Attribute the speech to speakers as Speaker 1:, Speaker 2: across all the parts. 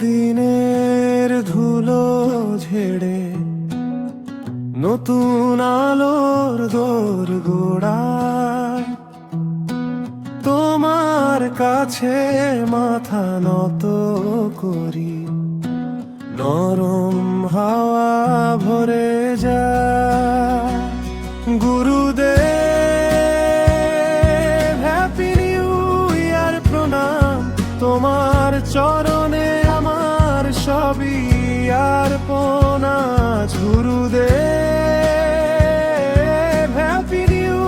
Speaker 1: দিনের ধুলো ঝেড়ে নতুন আলোর দোরগোড়ায় তোমার কাছে মাথা নত করি। নরম হাওয়া ভরে যায় গুরুদেব, হ্যাপি নিউ ইয়ার, প্রণাম তোমার চরণে আমার সবই আর পোনাজ। গুরুদেব, হ্যাপি নিউ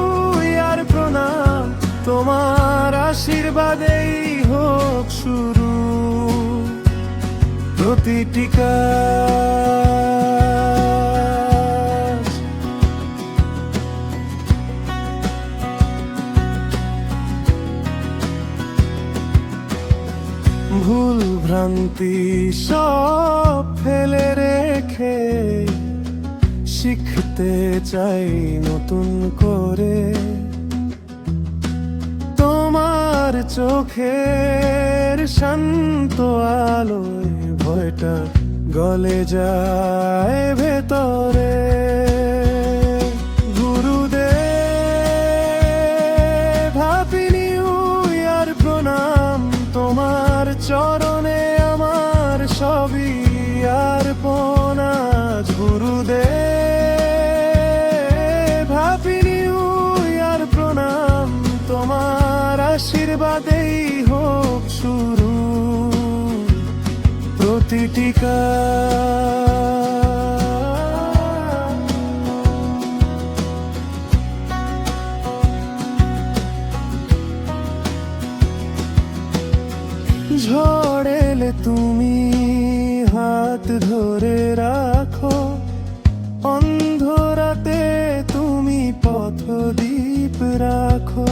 Speaker 1: ইয়ার, প্রণাম তোমার আশীর্বাদেই হোক শুরু প্রতিটি কাজ। ভুল ভ্রান্তি সব ফেলে রেখে শিখতে চাই নতুন করে। তোমার চোখের শান্ত আলোয় ভয়টা গলে যায় ভেতরে। গুরুদেব, হ্যাপি নিউ ইয়ার, প্রণাম তোমার চরণে আমার সবই আর পোনাজ। গুরুদেব, হ্যাপি নিউ ইয়ার, প্রণাম তোমার আশীর্বাদেই হোক শুরু প্রতিটি কাজ। ঝড় এলে তুমি হাত ধরে রাখো, অন্ধরাতে তুমি পথদীপ রাখো।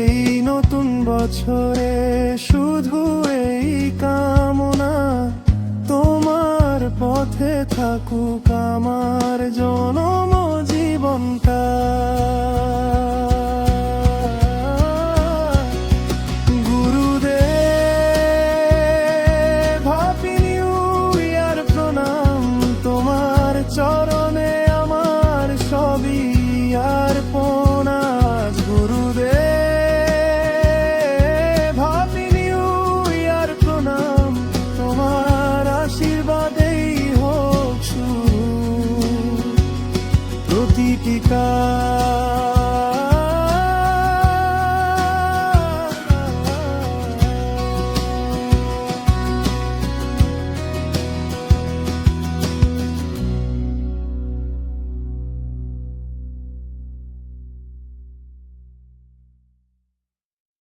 Speaker 1: এই নতুন বছরে শুধু এই কামনা, তোমার পথে থাকুক আমার জনম জীবনটা। গুরুদেব, হ্যাপি নিউ ইয়ার, প্রণাম তোমার চরণে আমার সবই আর পোনাজ। গুরুদেব, হ্যাপি নিউ ইয়ার, প্রণাম তোমার আশীর্বাদেই হোক শুরু প্রতিটি কাজ।